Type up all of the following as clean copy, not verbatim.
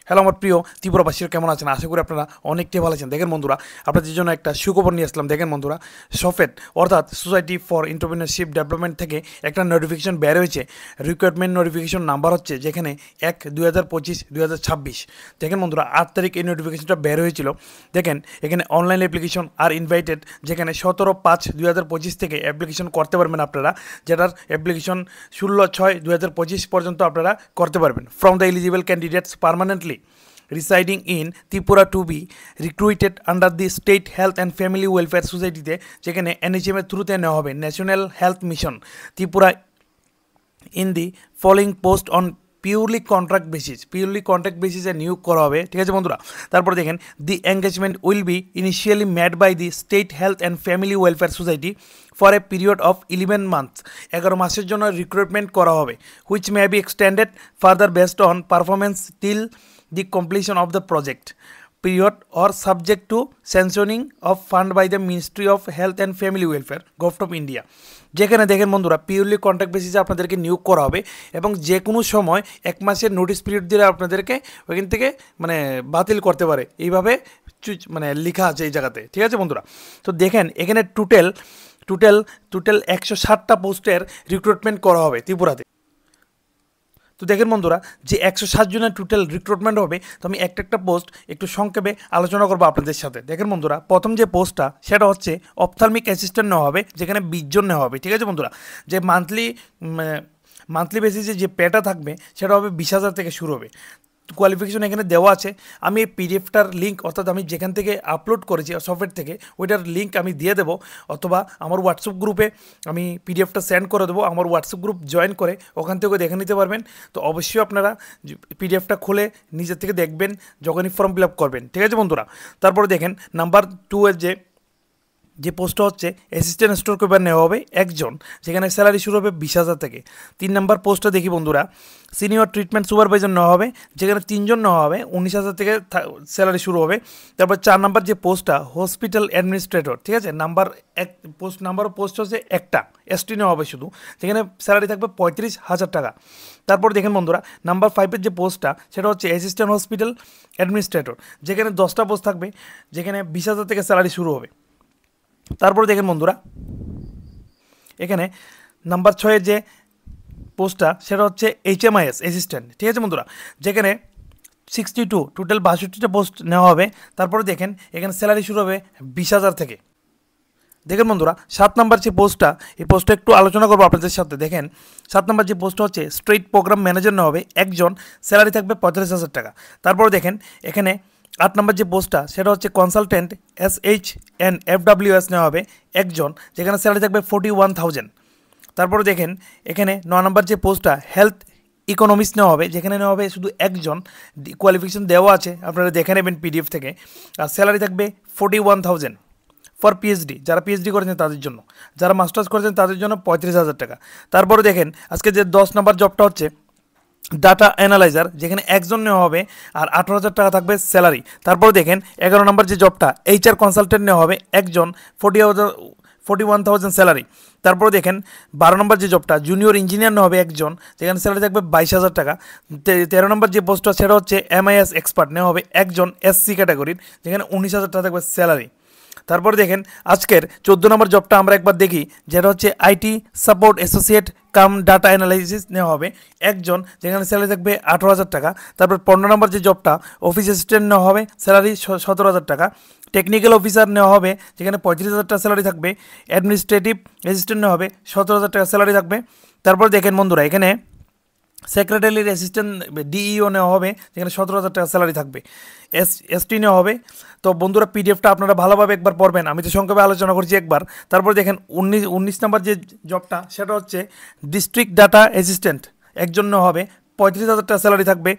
Hello আমার প্রিয় ত্রিপুরাবাসীরা, কেমন আছেন? আশা করি আপনারা অনেকটাই ভালো আছেন। দেখেন বন্ধুরা, আপনাদের জন্য একটা সুখবর নিয়ে আসলাম। দেখেন বন্ধুরা, সফেট অর্থাৎ সোসাইটি ফর এন্টারপ্রেনারশিপ ডেভেলপমেন্ট থেকে একটা নোটিফিকেশন বের হয়েছে। রিক্রুটমেন্ট নোটিফিকেশন নাম্বার হচ্ছে যেখানে 1/2025। দেখেন বন্ধুরা, 8 তারিখ এই নোটিফিকেশনটা বের হয়েছিল। দেখেন এখানে অনলাইন অ্যাপ্লিকেশন আর ইনভাইটেড, যেখানে 17/5/2025 থেকে অ্যাপ্লিকেশন করতে পারবেন আপনারা, যেটার অ্যাপ্লিকেশন 16/6/2025 পর্যন্ত আপনারা করতে পারবেন। From the eligible candidates permanently residing in Tripura to be recruited under the State Health and Family Welfare Society তে, যেখানে NHM এর থ্রুতে নেওয়া হবে, national health mission Tripura, in the following post on purely contract বেসিসে নিয়োগ করা হবে। ঠিক আছে বন্ধুরা, তারপর দেখেন the engagement will be initially made by the state health and family welfare society for a period of 11 months. 11 মাসের জন্য রিক্রুটমেন্ট করা হবে, which may be extended further based on performance till the completion of the project period or subject to sanctioning of fund by the Ministry of Health and Family Welfare, Government of India। যেখানে দেখেন বন্ধুরা, purely contract বেসিসে আপনাদেরকে নিয়োগ করা হবে এবং যে কোনো সময় 1 মাসের নোটিস পিরিয়ড দিলে আপনাদেরকে ওইখান থেকে বাতিল করতে পারে, এইভাবে লেখা আছে এই জায়গাতে। ঠিক আছে বন্ধুরা, তো দেখেন এখানে টোটাল 160টা পোস্টের রিক্রুটমেন্ট করা হবে ত্রিপুরাতে। তো দেখেন বন্ধুরা, যে 160 জনের টোটাল রিক্রুটমেন্ট হবে, তো আমি একটা পোস্ট একটু সংক্ষেপে আলোচনা করবো আপনাদের সাথে। দেখেন বন্ধুরা, প্রথম যে পোস্টটা সেটা হচ্ছে অপথ্যালমিক অ্যাসিস্ট্যান্ট নেওয়া হবে, যেখানে 20 জন নেওয়া হবে। ঠিক আছে বন্ধুরা, যে মান্থলি বেসিসে যে পেটা থাকবে সেটা হবে 20,000 থেকে শুরু হবে। কোয়ালিফিকেশন এখানে দেওয়া আছে। আমি এই পিডিএফটার লিঙ্ক, অর্থাৎ আমি যেখান থেকে আপলোড করেছি সফটওয়্যার থেকে, ওইটার লিঙ্ক আমি দিয়ে দেবো, অথবা আমার হোয়াটসঅ্যাপ গ্রুপে আমি পিডিএফটা সেন্ড করে দেবো। আমার হোয়াটসঅ্যাপ গ্রুপ জয়েন করে ওখান থেকে দেখে নিতে পারবেন। তো অবশ্যই আপনারা পিডিএফটা খুলে নিজের থেকে দেখবেন যখনই ফর্ম ফিল আপ করবেন। ঠিক আছে বন্ধুরা, তারপরে দেখেন নাম্বার 2 এর যে পোস্টটা হচ্ছে অ্যাসিস্ট্যান্ট স্টোর কিপার নেওয়া হবে 1 জন, যেখানে স্যালারি শুরু হবে 20,000 থেকে। 3 নম্বর পোস্টটা দেখি বন্ধুরা, সিনিয়র ট্রিটমেন্ট সুপারভাইজার নেওয়া হবে, যেখানে 3 জন নেওয়া হবে, 19,000 থেকে স্যালারি শুরু হবে। তারপর 4 নম্বর যে পোস্টটা হসপিটাল অ্যাডমিনিস্ট্রেটর, ঠিক আছে, নাম্বার পোস্ট হচ্ছে একটা, এসটি নেওয়া হবে শুধু, যেখানে স্যালারি থাকবে 35,000 টাকা। তারপর দেখেন বন্ধুরা, নাম্বার 5-এর যে পোস্টটা সেটা হচ্ছে অ্যাসিস্ট্যান্ট হসপিটাল অ্যাডমিনিস্ট্রেটর, যেখানে 10টা পোস্ট থাকবে, যেখানে 20,000 থেকে স্যালারি শুরু হবে। তারপরে দেখেন বন্ধুরা, এখানে নাম্বার 6-এর যে পোস্টটা সেটা হচ্ছে HMIS অ্যাসিস্ট্যান্ট। ঠিক আছে বন্ধুরা, যেখানে 62 টোটাল 62টা পোস্ট নেওয়া হবে। তারপরে দেখেন এখানে স্যালারি শুরু হবে 20,000 থেকে। দেখেন বন্ধুরা, 7 নম্বর যে পোস্টটা, এই পোস্টটা একটু আলোচনা করবো আপনাদের সাথে। দেখেন 7 নম্বর যে পোস্টটা হচ্ছে স্ট্রেট প্রোগ্রাম ম্যানেজার নেওয়া হবে 1 জন, স্যালারি থাকবে 35,000 টাকা। তারপরে দেখেন এখানে 8 নম্বর যে পোস্টটা সেটা হচ্ছে কনসালটেন্ট SHNFWS নেওয়া হবে 1 জন, যেখানে স্যালারি থাকবে 41,000। তারপরে দেখেন এখানে 9 নম্বর যে পোস্টটা হেলথ ইকোনমিক্স নেওয়া হবে, যেখানে নেওয়া হবে শুধু 1 জন, কোয়ালিফিকেশন দেওয়া আছে, আপনারা দেখে নেবেন পিডিএফ থেকে। আর স্যালারি থাকবে 41,000 ফর পিএইচডি, যারা পিএইচডি করেছেন তাদের জন্য, যারা মাস্টার্স করেছেন তাদের জন্য 35,000 টাকা। তারপরে দেখেন আজকে যে 10 নম্বর জবটা হচ্ছে ডাটা অ্যানালাইজার, যেখানে 1 জন নেওয়া হবে আর 18,000 টাকা থাকবে স্যালারি। তারপরে দেখেন 11 নম্বর যে জবটা HR কনসালটেন্ট নেওয়া হবে 1 জন, 41,000 স্যালারি। তারপরে দেখেন 12 নম্বর যে জবটা জুনিয়র ইঞ্জিনিয়ার নেওয়া হবে 1 জন, যেখানে স্যালারি থাকবে 22,000 টাকা। 13 নম্বর যে পোস্টটা সেটা হচ্ছে MIS এক্সপার্ট নেওয়া হবে 1 জন SC ক্যাটাগরির, যেখানে 19,000 টাকা থাকবে স্যালারি। তারপরে দেখেন আজকের 14 নম্বর জবটা আমরা একবার দেখি, যেটা হচ্ছে IT support associate come data analysis নেওয়া হবে 1 জন, যেখানে স্যালারি থাকবে 18,000 টাকা। তারপর 15 নম্বর যে জবটা অফিস অ্যাসিস্ট্যান্ট নেওয়া হবে, স্যালারি 17,000 টাকা। টেকনিক্যাল অফিসার নেওয়া হবে, যেখানে 35,000 টাকা স্যালারি থাকবে। অ্যাডমিনিস্ট্রেটিভ অ্যাসিস্ট্যান্ট নেওয়া হবে, 17,000 টাকা স্যালারি থাকবে। তারপর দেখেন বন্ধুরা, এখানে সেক্রেটারির অ্যাসিস্ট্যান্ট DEO নেওয়া হবে, যেখানে 17,000 টাকা স্যালারি থাকবে। ST নেওয়া হবে। তো বন্ধুরা, পিডিএফটা আপনারা ভালোভাবে একবার পড়বেন, আমি তো সংক্ষেপে আলোচনা করছি একবার। তারপর দেখেন 19 নম্বর যে জবটা সেটা হচ্ছে ডিস্ট্রিক্ট ডাটা অ্যাসিস্ট্যান্ট, 1 জন নেওয়া হবে, 35,000 টাকা স্যালারি থাকবে।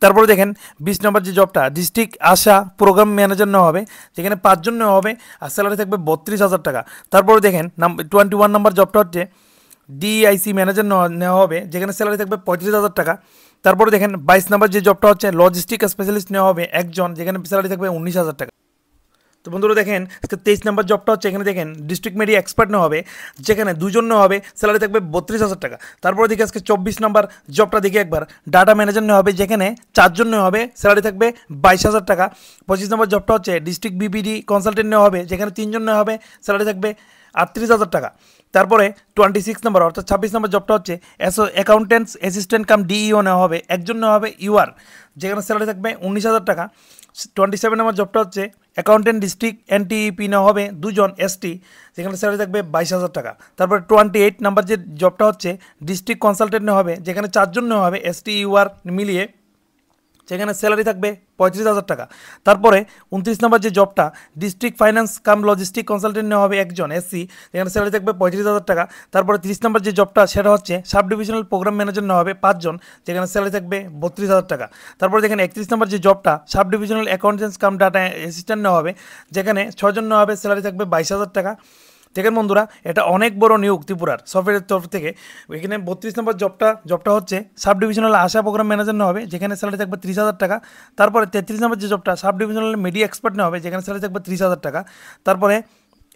তারপরে দেখেন 20 নম্বর যে জবটা ডিস্ট্রিক্ট আশা প্রোগ্রাম ম্যানেজার নেওয়া হবে, যেখানে 5 জন নেওয়া হবে আর স্যালারি থাকবে 32,000 টাকা। তারপরে দেখেন 21 নম্বর জবটা হচ্ছে DIC ম্যানেজার নেওয়া হবে, যেখানে স্যালারি থাকবে 35,000 টাকা। তারপরে দেখেন 22 নম্বর যে জবটা হচ্ছে লজিস্টিক স্পেশালিস্ট নেওয়া হবে 1 জন, যেখানে স্যালারি থাকবে 19,000 টাকা। তো বন্ধুরা দেখেন আজকে 23 নম্বর জবটা হচ্ছে, এখানে দেখেন ডিস্ট্রিক্ট মিডিয়া এক্সপার্ট নেওয়া হবে, যেখানে দুজন নেওয়া হবে, স্যালারি থাকবে 32,000 টাকা। তারপরে দেখি আজকে 24 নম্বর জবটা দেখি একবার, ডাটা ম্যানেজার নেওয়া হবে, যেখানে 4 জন নেওয়া হবে, স্যালারি থাকবে 22,000 টাকা। 25 নম্বর জবটা হচ্ছে ডিস্ট্রিক্ট বিপিডি কনসালটেন্ট নেওয়া হবে, যেখানে 3 জন নেওয়া হবে, স্যালারি থাকবে 38,000 টাকা। তারপরে 26 নম্বর অর্থাৎ 26 নম্বর জবটা হচ্ছে অ্যাকাউন্টেন্টস অ্যাসিস্ট্যান্ট কাম ডিইও নেওয়া হবে, একজন নেওয়া হবে ইউআর, যেখানে স্যালারি থাকবে 19,000 টাকা। 27 নম্বর জবটা হচ্ছে অ্যাকাউন্টেন্ট ডিস্ট্রিক্ট এনটিইপি নেওয়া হবে, দুজন এসটি, যেখানে স্যালারি থাকবে 22,000 টাকা। তারপরে 28 নম্বর যে জবটা হচ্ছে ডিস্ট্রিক্ট কনসালটেন্ট নেওয়া হবে, যেখানে 4 জন নেওয়া হবে এসটি ইউআর মিলিয়ে, সেখানে স্যালারি থাকবে 35,000 টাকা। তারপরে 29 নম্বর যে জবটা ডিস্ট্রিক্ট ফাইন্যান্স কাম লজিস্টিক কনসালটেন্ট নেওয়া হবে, একজন এসসি, যেখানে স্যালারি থাকবে 35,000 টাকা। তারপরে 30 নম্বর যে জবটা সেটা হচ্ছে সাব ডিভিশনাল প্রোগ্রাম ম্যানেজার নেওয়া হবে, 5 জন, যেখানে স্যালারি থাকবে 32,000 টাকা। তারপরে দেখেন 31 নম্বর যে জবটা সাব ডিভিশনাল অ্যাকাউন্টেন্টস কাম ডাটা অ্যাসিস্ট্যান্ট নেওয়া হবে, যেখানে 6 জন নেওয়া হবে, স্যালারি থাকবে 22,000 টাকা। দেখেন বন্ধুরা, এটা অনেক বড় নিয়োগ ত্রিপুরার সফটওয়্যারের তরফ থেকে। এখানে 32 নম্বর জবটা হচ্ছে সাব ডিভিশনাল আশা প্রোগ্রাম ম্যানেজার নেওয়া হবে, যেখানে স্যালারি থাকবে 30,000 টাকা। তারপরে 33 নম্বর যে জবটা সাব ডিভিশনাল মিডিয়া এক্সপার্ট নেওয়া হবে, যেখানে স্যালারি থাকবে 30,000 টাকা। তারপরে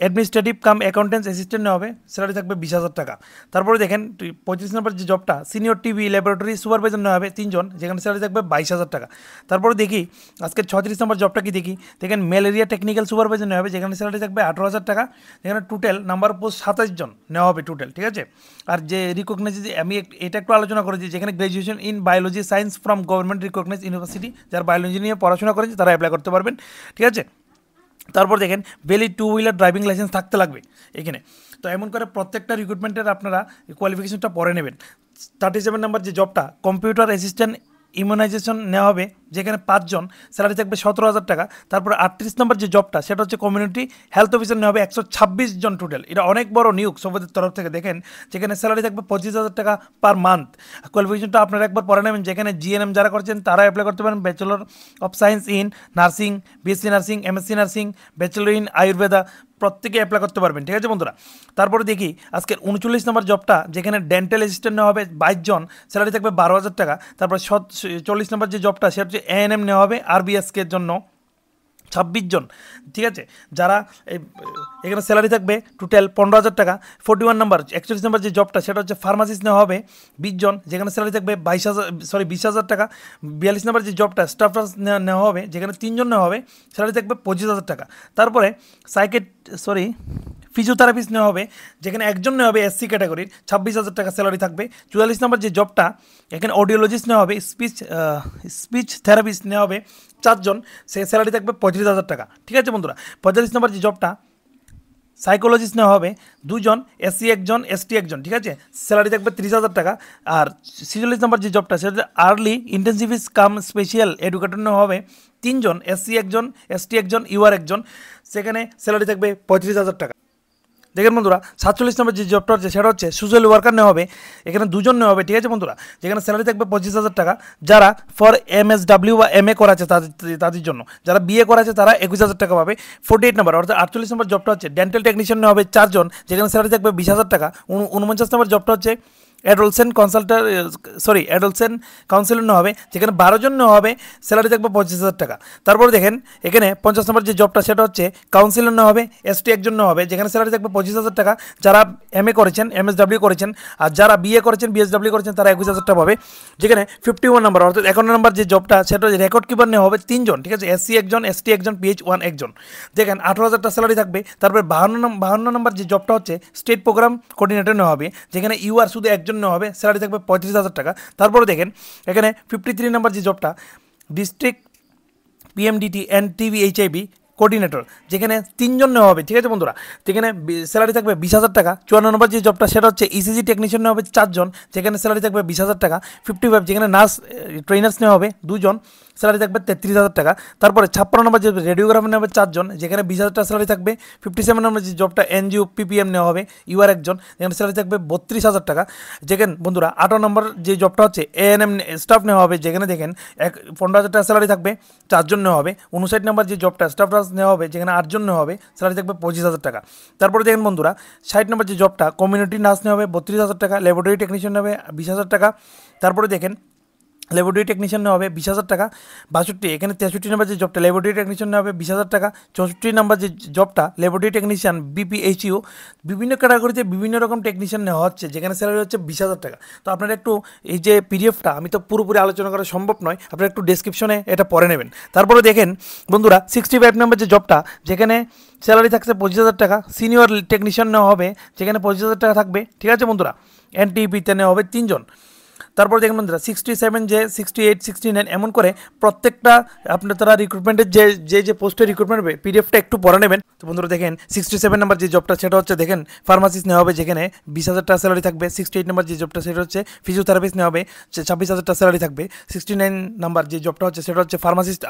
অ্যাডমিনিস্ট্রেটিভ কাম অ্যাকাউন্টেন্টস অ্যাসিস্ট্যান্ট নেওয়া হবে, স্যালারি থাকবে 20,000 টাকা। তারপরে দেখেন 25 নম্বর যে জবটা সিনিয়র টিভি ল্যাবরেটরি সুপারভাইজার নেওয়া হবে, 3 জন, যেখানে স্যালারি থাকবে 22,000 টাকা। তারপরে দেখি আজকে 36 নম্বর জবটা কি দেখি, দেখেন ম্যালেরিয়া টেকনিক্যাল সুপারভাইজার নেওয়া হবে, যেখানে স্যালারি থাকবে 18,000 টাকা, যেখানে টোটাল নাম্বার পোস্ট 27 জন নেওয়া হবে টোটাল, ঠিক আছে। আর যে রিকগনাইজ, আমি এটা একটু আলোচনা করেছি, যেখানে graduation in biology science from government recognise university, যারা বায়োলজি নিয়ে পড়াশোনা করেছে তারা অ্যাপ্লাই করতে পারবেন, ঠিক আছে। তারপর দেখেন ভ্যালিড 2 হুইলার ড্রাইভিং লাইসেন্স থাকতে লাগবে এখানে। তো এমন করে প্রত্যেকটা রিক্রুটমেন্টের আপনারা কোয়ালিফিকেশনটা পরে নেবেন। 37 নম্বর যে জবটা কম্পিউটার অ্যাসিস্ট্যান্ট ইমিউনাইজেশন নেওয়া হবে, যেখানে 5 জন, স্যালারি থাকবে 17,000 টাকা। তারপর 38 নম্বর যে জবটা সেটা হচ্ছে কমিউনিটি হেলথ অফিসার নেওয়া হবে, 126 জন টোটাল। এটা অনেক বড় নিয়োগ সফরের তরফ থেকে, দেখেন যেখানে স্যালারি থাকবে 25,000 টাকা পার মান্থ। কোয়ালিফিকেশনটা আপনারা একবার পরে নেবেন, যেখানে জিএনএম যারা করছেন তারা অ্যাপ্লাই করতে পারেন, bachelor of science in nursing, BSc nursing, MSc nursing, bachelor in Ayurveda, প্রত্যেকে অ্যাপ্লাই করতে পারবেন, ঠিক আছে বন্ধুরা। তারপরে দেখি আজকের 39 নম্বর জবটা, যেখানে ডেন্টাল অ্যাসিস্ট্যান্ট নেওয়া হবে 22 জন, স্যালারি থাকবে 12,000 টাকা। তারপরে 40 নম্বর যে জবটা সেটা হচ্ছে এএনএম নেওয়া হবে আরবিএসকের জন্য 26 জন, ঠিক আছে, যারা এখানে স্যালারি থাকবে টোটাল 15,000 টাকা। 41 নম্বর 41 নম্বর যে জবটা সেটা হচ্ছে ফার্মাসিস্ট নেওয়া হবে 20 জন, যেখানে স্যালারি থাকবে 20,000 টাকা। 42 নম্বর যে জবটা স্টাফ নার্স নেওয়া হবে, যেখানে 3 জন নেওয়া হবে, স্যালারি থাকবে 25,000 টাকা। তারপরে ফিজিওথেরাপিস্ট নেওয়া হবে, যেখানে একজন নেওয়া হবে এসসি ক্যাটাগরির, 26,000 টাকা স্যালারি থাকবে। 44 নম্বর যে জবটা এখানে অডিওলজিস্ট নেওয়া হবে, স্পিচ থেরাপিস্ট নেওয়া হবে 4 জন, সে স্যালারি থাকবে 35,000 টাকা, ঠিক আছে বন্ধুরা। 45 নম্বর যে জবটা সাইকোলজিস্ট নেওয়া হবে 2 জন, এসসি একজন, এসটি একজন, ঠিক আছে, স্যালারি থাকবে 30,000 টাকা। আর 46 নম্বর যে জবটা সেটা আর্লি ইন্টেন্সিভিস্ট কাম স্পেশাল এডুকেটর নেওয়া হবে 3 জন, এসসি একজন, এসটি একজন, ইউআর একজন, সেখানে স্যালারি থাকবে 35,000 টাকা। দেখেন বন্ধুরা 47 নম্বর যে জবটা হচ্ছে সেটা হচ্ছে সোশ্যাল ওয়ার্কার নেওয়া হবে, এখানে 2 জন নেওয়া হবে, ঠিক আছে বন্ধুরা, যেখানে স্যালারি থাকবে 25,000 টাকা। যারা ফর এমএসডাব্লিউ বা এমএ করা আছে তাদের জন্য, যারা বিএ করা আছে তারা 21,000 টাকা পাবে। 48 নম্বর অর্থাৎ 48 নম্বর জবটা হচ্ছে ডেন্টাল টেকনিশিয়ান নেওয়া হবে 4 জন, যেখানে স্যালারি থাকবে 20,000 টাকা। 49 নম্বর জবটা হচ্ছে অ্যাডোলসেন্ট কাউন্সিলর নেওয়া হবে, যেখানে 12 জন নেওয়া হবে, স্যালারি থাকবে 25,000 টাকা। তারপরে দেখেন এখানে 50 নম্বর যে জবটা সেটা হচ্ছে কাউন্সিলর নেওয়া হবে, এসটি একজন নেওয়া হবে, যেখানে স্যালারি থাকবে 25,000 টাকা। যারা এমএ করেছেন, এমএসডাব্লিউ করেছেন, আর যারা বিএ করেছেন, বিএসডাব্লিউ করেছেন, তারা 21,000 টাকা পাবে। যেখানে 51 নম্বর অর্থাৎ 51 নম্বর যে জবটা সেটা হচ্ছে রেকর্ড কিপার নেওয়া হবে 3 জন, ঠিক আছে, এসসি একজন, এসটি একজন, PH1 একজন, দেখেন 18,000 টাকা স্যালারি থাকবে। তারপরে 52 নম্বর যে জবটা হচ্ছে স্টেট প্রোগ্রাম কোঅর্ডিনেটর নেওয়া হবে, যেখানে ইউআর শুধু একজন নেওয়া হবে, স্যালারি থাকবে 35,000 টাকা। তারপরে দেখেন এখানে 53 নম্বর যে জবটা ডিস্ট্রিক্ট পিএমডিটি এন্ড টিভিএইচআইবি কোঅর্ডিনেটর, যেখানে 3 জন নেওয়া হবে, ঠিক আছে বন্ধুরা, যেখানে স্যালারি থাকবে 20,000 টাকা। 54 নম্বর যে জবটা সেটা হচ্ছে ইসিজি টেকনিশিয়ান নেওয়া হবে 4 জন, যেখানে স্যালারি থাকবে 20,000 টাকা। 55 যেখানে নার্স ট্রেনার্স নেওয়া হবে 2 জন, স্যালারি থাকবে 33,000 টাকা। তারপরে 56 নম্বর যে রেডিওগ্রাফার নেওয়া হবে 4 জন, যেখানে 20,000 টাকা স্যালারি থাকবে। 57 নম্বর যে জবটা এনজিও পিপিএম নেওয়া হবে, ইউআর একজন, যেখানে স্যালারি থাকবে 32,000 টাকা। যেখানে বন্ধুরা 8 নম্বর যে জবটা হচ্ছে এএনএম স্টাফ নেওয়া হবে, যেখানে দেখেন 15,000 টাকা স্যালারি থাকবে, 4 জন নেওয়া হবে। 59 নম্বর যে জবটা স্টাফ নার্স নেওয়া হবে, যেখানে 8 জন নেওয়া হবে, স্যালারি থাকবে 25,000 টাকা। তারপরে দেখেন বন্ধুরা 60 নম্বর যে জবটা কমিউনিটি নার্স নেওয়া হবে 32,000 টাকা, ল্যাবরেটরি টেকনিশিয়ান নেওয়া হবে 20,000 টাকা। তারপরে দেখেন ল্যাবরেটরি টেকনিশিয়ান নেওয়া হবে 20,000 টাকা। 62 এখানে 63 নাম্বার যে জবটা ল্যাবরেটরি টেকনিশিয়ান নেওয়া হবে 20,000 টাকা। 64 নাম্বার যে জবটা ল্যাবরেটরি টেকনিশিয়ান বিপিএইচইউ, বিভিন্ন ক্যাটাগরিতে বিভিন্ন রকম টেকনিশিয়ান নেওয়া হচ্ছে, যেখানে স্যালারি হচ্ছে 20,000 টাকা। তো আপনারা একটু এই যে পিডিএফটা আমি তো পুরোপুরি আলোচনা করা সম্ভব নয়, আপনারা একটু ডেসক্রিপশনে এটা পড়ে নেবেন। তারপরে দেখেন বন্ধুরা 65 নাম্বার যে জবটা, যেখানে স্যালারি থাকছে 25,000 টাকা। সিনিয়র টেকনিশিয়ান নেওয়া হবে, যেখানে 25,000 টাকা থাকবে, ঠিক আছে বন্ধুরা। এনটিপিতে নেওয়া হবে 3 জন। তারপর দেখেন বন্ধুরা 67 যে 68 69 এমন করে প্রত্যেকটা আপনার তারা রিক্রুটমেন্টের যে পোস্টের রিক্রুটমেন্ট হবে পিডিএফটা একটু পড়ে নেবেন। তো বন্ধুরা দেখেন 67 নাম্বার যে জবটা সেটা হচ্ছে দেখেন ফার্মাসিস্ট নেওয়া হবে, যেখানে 20,000 টাকা স্যালারি থাকবে। 68 নাম্বার যে জবটা সেটা হচ্ছে ফিজিওথেরাপিস্ট নেওয়া হবে, 26,000 টাকা স্যালারি থাকবে। 69 নাম্বার যে জবটা হচ্ছে সেটা হচ্ছে ফার্মাসিস্ট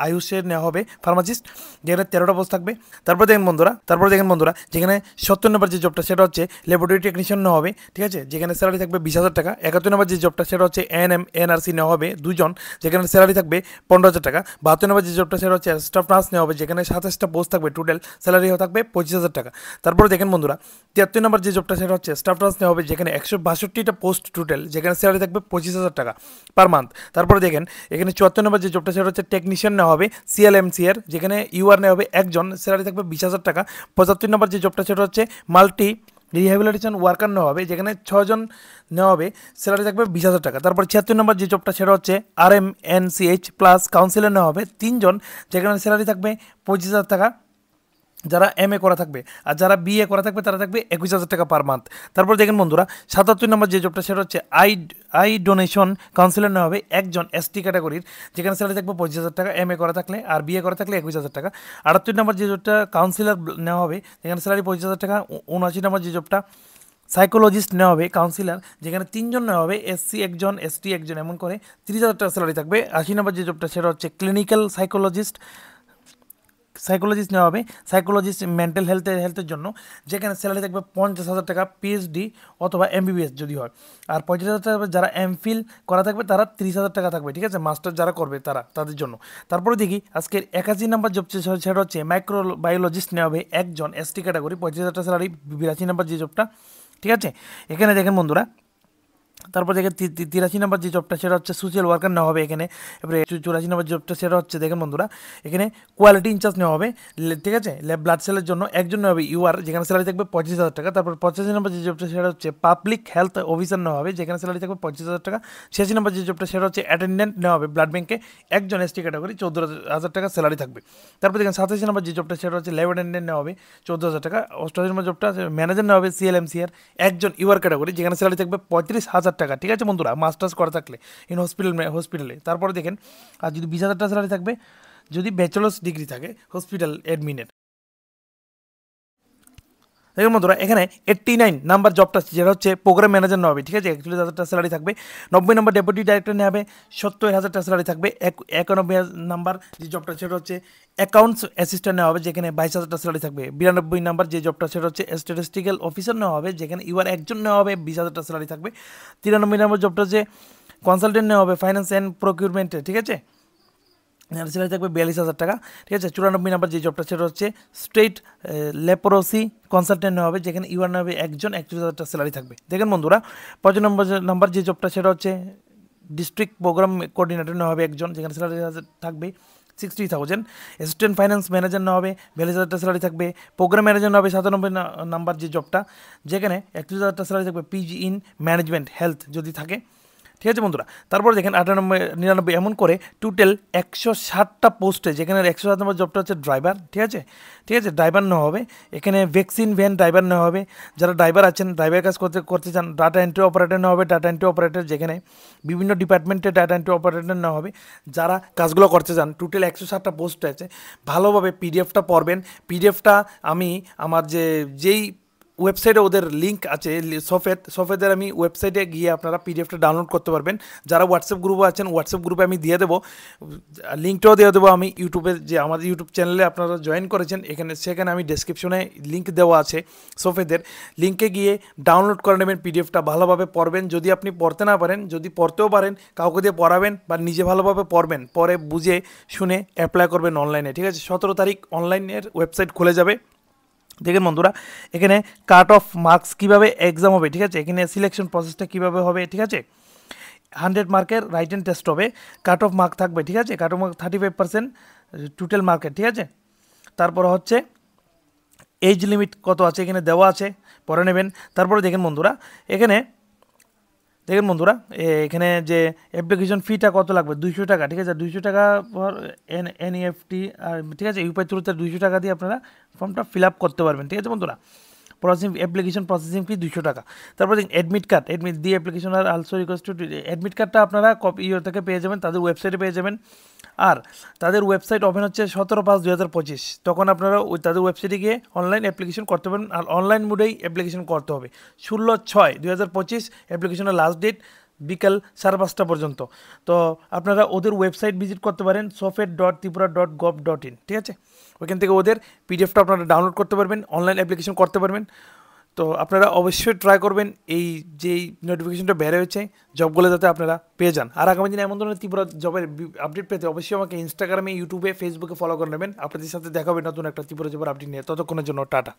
আয়ুষের নেওয়া হবে ফার্মাসিস্ট, যেখানে 13টা পোস্ট থাকবে। তারপর দেখেন বন্ধুরা যেখানে 70 নম্বর যে জবটা সেটা হচ্ছে ল্যাবরেটরি টেকনিশিয়ান নেওয়া হবে, ঠিক আছে, যেখানে স্যালারি থাকবে 20,000 টাকা। 71 নম্বর যে জবটা সেটা হচ্ছে এনআরসি নেওয়া হবে 2 জন, যেখানে স্যালারি থাকবে 15,000 টাকা। 72 নম্বর যে জবটা সেটা হচ্ছে স্টাফ নার্স নেওয়া হবে, যেখানে 27টা পোস্ট থাকবে, টোটাল স্যালারি থাকবে 25,000 টাকা। তারপরে দেখেন বন্ধুরা 73 নম্বর যে জবটা সেটা হচ্ছে স্টাফ নার্স নেওয়া হবে, যেখানে 162টা পোস্ট টোটাল, যেখানে স্যালারি থাকবে 25,000 টাকা পার মান্থ। তারপরে দেখেন এখানে 74 নম্বর যে জবটা সেটা হচ্ছে টেকনিশিয়ান নেওয়া হবে সিএলএমসিআর, যেখানে ইউআর নেওয়া হবে 1 জন, স্যালারি থাকবে 20,000 টাকা। 75 নম্বর যে জবটা সেটা হচ্ছে মাল্টি রিহ্যাবিলিটেশন ওয়ার্কার নেওয়া হবে, যেখানে 6 জন নেওয়া হবে, স্যালারি থাকবে 20,000 টাকা। তারপর 76 নম্বর যে জবটা সেটা হচ্ছে RMNCH প্লাস কাউন্সিলর নেওয়া হবে 3 জন, যেখানে স্যালারি থাকবে 25,000 টাকা যারা MA করা থাকবে, আর যারা BA করা থাকবে তারা থাকবে 21,000 টাকা পার মান্থ। তারপর দেখেন বন্ধুরা 77 নম্বর যে জবটা সেটা হচ্ছে আই ডোনেশন কাউন্সিলর নেওয়া হবে 1 জন ST ক্যাটাগরির, যেখানে স্যালারি থাকবে 25,000 টাকা, MA করা থাকলে, আর BA করা থাকলে 21,000 টাকা। 78 নম্বর যে জবটা কাউন্সিলর নেওয়া হবে, যেখানে স্যালারি 25,000 টাকা। 79 নম্বর যে জবটা সাইকোলজিস্ট নেওয়া হবে কাউন্সিলর, যেখানে 3 জন নেওয়া হবে, SC 1 জন, ST 1 জন, এমন করে 30,000 টাকা স্যালারি থাকবে। 80 নম্বর যে জবটা সেটা হচ্ছে ক্লিনিক্যাল সাইকোলজিস্ট নেওয়া হবে, সাইকোলজিস্ট মেন্টাল হেলথের জন্য, যেখানে স্যালারি থাকবে 50,000 টাকা PhD অথবা MBBS যদি হয়। আর 50,000 টাকা যারা MPhil করা থাকবে তারা 30,000 টাকা থাকবে, ঠিক আছে, মাস্টার যারা করবে তাদের জন্য। তারপরে দেখি আজকের 81 নাম্বার জব সেটা হচ্ছে মাইক্রোবায়োলজিস্ট নেওয়া হবে 1 জন ST ক্যাটাগরি, 25,000 টাকা স্যালারি। 82 নাম্বার যে জবটা, ঠিক আছে, এখানে দেখেন বন্ধুরা। তারপর দেখেন 83 নম্বর যে জবটা সেটা হচ্ছে সোশ্যাল ওয়ার্কার নেওয়া হবে এখানে। এবারে 84 নম্বর জবটা সেটা হচ্ছে দেখেন বন্ধুরা এখানে কোয়ালিটি ইনচার্জ নেওয়া হবে, ঠিক আছে, ব্লাড সেলের জন্য একজন নেওয়া হবে UR, যেখানে স্যালারি থাকবে 25,000 টাকা। তারপর 85 নম্বর যে জবটা সেটা হচ্ছে পাবলিক হেলথ অফিসার নেওয়া হবে, যেখানে স্যালারি থাকবে 25,000 টাকা। 86 নম্বর যে জবটা সেটা হচ্ছে অ্যাটেন্ডেন্ট নেওয়া হবে ব্লাড ব্যাঙ্কে, একজন ST ক্যাটাগরি, 14,000 টাকা স্যালারি থাকবে। তারপর দেখেন 87 নম্বর যে জবটা সেটা হচ্ছে ল্যাব অ্যাটেন্ডেন্ট নেওয়া হবে 14,000 টাকা। 88 নম্বর জবটা ম্যানেজার নেওয়া হবে CLMCR, একজন UR ক্যাটাগরি, যেখানে স্যালারি থাকবে 35,000 টাকা, ঠিক আছে বন্ধুরা, মাস্টার্স করা থাকলে ইন হসপিটালে। তারপরে দেখেন আর যদি 20,000 টাকা স্যালারি থাকবে যদি ব্যাচেলার্স ডিগ্রি থাকে হসপিটাল অ্যাডমিনের। দেখুন বন্ধুরা এখানে 89 নাম্বার জবটা যেটা হচ্ছে প্রোগ্রাম ম্যানেজার নেওয়া হবে, ঠিক আছে, 41,000 টাকা স্যালারি থাকবে। 90 নম্বর ডেপুটি ডাইরেক্টর নেওয়া হবে 70,000 টাকা স্যালারি থাকবে। 91 নাম্বার যে জবটা সেটা হচ্ছে অ্যাকাউন্টস অ্যাসিস্ট্যান্ট নেওয়া হবে, যেখানে 22,000 টাকা স্যালারি থাকবে। 92 নাম্বার যে জবটা সেটা হচ্ছে স্ট্যাটিস্টিক্যাল অফিসার নেওয়া হবে, যেখানে UR একজন নেওয়া হবে, 20,000 টাকা স্যালারি থাকবে। 93 নম্বর জবটা হচ্ছে কনসালটেন্ট নেওয়া হবে ফাইন্যান্স অ্যান্ড প্রকিউরমেন্টে, ঠিক আছে, স্যালারি থাকবে 42,000 টাকা, ঠিক আছে। 94 নাম্বার যে জবটা সেটা হচ্ছে স্টেট লেপ্রোসি কনসালটেন্ট নেওয়া হবে, যেখানে UR নেওয়া হবে একজন, 31,000 টাকা স্যালারি থাকবে। দেখেন বন্ধুরা 95 নাম্বার যে জবটা সেটা হচ্ছে ডিস্ট্রিক্ট প্রোগ্রাম কোঅর্ডিনেটর নেওয়া হবে একজন, যেখানে স্যালারি থাকবে 60,000। অ্যাসিস্ট্যান্ট ফাইন্যান্স ম্যানেজার নেওয়া হবে 42,000 টাকা স্যালারি থাকবে। প্রোগ্রাম ম্যানেজার নেওয়া হবে 97 নাম্বার যে জবটা, যেখানে 31,000 টাকা স্যালারি থাকবে, PG ইন ম্যানেজমেন্ট হেলথ যদি থাকে, ঠিক আছে বন্ধুরা। তারপর দেখেন 98 99 এমন করে টোটাল 160টা পোস্টে, যেখানে 107 নম্বর জবটা হচ্ছে ড্রাইভার, ঠিক আছে, ড্রাইভার নেওয়া হবে এখানে। ভ্যাকসিন ভ্যান ড্রাইভার নেওয়া হবে, যারা ড্রাইভার আছেন ড্রাইভার কাজ করতে চান। ডাটা এন্ট্রি অপারেটর নেওয়া হবে, ডাটা এন্ট্রি অপারেটর, যেখানে বিভিন্ন ডিপার্টমেন্টে ডাটা এন্ট্রি অপারেটর নেওয়া হবে, যারা কাজগুলো করতে চান। টোটাল 160টা পোস্ট আছে। ভালোভাবে পিডিএফটা পড়বেন। পিডিএফটা আমি আমার যেই ওয়েবসাইটে ওদের লিঙ্ক আছে সফেদের, আমি ওয়েবসাইটে গিয়ে আপনারা পিডিএফটা ডাউনলোড করতে পারবেন। যারা হোয়াটসঅ্যাপ গ্রুপে আছেন হোয়াটসঅ্যাপ গ্রুপে আমি দিয়ে দেবো, লিঙ্কটাও দিয়ে দেবো। আমি ইউটিউবে যে আমাদের ইউটিউব চ্যানেলে আপনারা জয়েন করেছেন সেখানে আমি ডেসক্রিপশনে লিঙ্ক দেওয়া আছে সফেদের, লিঙ্কে গিয়ে ডাউনলোড করে নেবেন পিডিএফটা। ভালোভাবে পড়বেন। যদি আপনি পড়তে না পারেন, যদি পড়তেও পারেন কাউকে দিয়ে পড়াবেন বা নিজে ভালোভাবে পড়বেন, পরে বুঝে শুনে অ্যাপ্লাই করবেন অনলাইনে, ঠিক আছে। 17 তারিখ অনলাইনের ওয়েবসাইট খুলে যাবে। দেখেন বন্ধুরা এখানে কাট অফ মার্কস কীভাবে এক্সাম হবে, ঠিক আছে, এখানে সিলেকশন প্রসেসটা কীভাবে হবে, ঠিক আছে। 100 মার্কের রাইটেন টেস্ট হবে, কাট অফ মার্ক থাকবে, ঠিক আছে, cut off mark 35% total market, ঠিক আছে। তারপর হচ্ছে এজ লিমিট কত আছে এখানে দেওয়া আছে, পরে নেবেন। তারপরে দেখেন বন্ধুরা এখানে যে অ্যাপ্লিকেশন ফিটা কত লাগবে, 200 টাকা, ঠিক আছে, 200 টাকা পর এনইএফটি, আর ঠিক আছে, ইউপিআই থ্রুতে 200 টাকা দিয়ে আপনারা ফর্মটা ফিল আপ করতে পারবেন, ঠিক আছে বন্ধুরা। প্রসেসিং অ্যাপ্লিকেশন প্রসেসিং ফি 200 টাকা। তারপর দেখুন admit card, the application are also request to, admit কার্ডটা আপনারা কপি থেকে পেয়ে যাবেন, তাদের ওয়েবসাইটে পেয়ে যাবেন। আর তাদের ওয়েবসাইট ওপেন হচ্ছে 17/5/2025, তখন আপনারা ওই তাদের ওয়েবসাইটে গিয়ে অনলাইন অ্যাপ্লিকেশন করতে পারেন, আর অনলাইন মোডেই অ্যাপ্লিকেশন করতে হবে। 16/6/2025 অ্যাপ্লিকেশনের লাস্ট ডেট বিকাল 5:30 পর্যন্ত। তো আপনারা ওদের ওয়েবসাইট ভিজিট করতে পারেন sofed.tripura.gov.in, ঠিক আছে, ওইখান থেকে ওদের পিডিএফটা আপনারা ডাউনলোড করতে পারবেন, অনলাইন অ্যাপ্লিকেশন করতে পারবেন। তো আপনারা অবশ্যই ট্রাই করবেন এই যেই নোটিফিকেশনটা বের হয়েছে জবগুলো যাতে আপনারা পেয়ে যান। আর আগামী দিনে এমন ধরনের ত্রিপুরা জবের আপডেট পেতে অবশ্যই আমাকে ইনস্টাগ্রামে, ইউটিউবে, ফেসবুকে ফলো করে নেবেন। আপনাদের সাথে দেখা হবে নতুন একটা ত্রিপুরা জবের আপডেট নিয়ে। ততক্ষণের জন্য টাটা।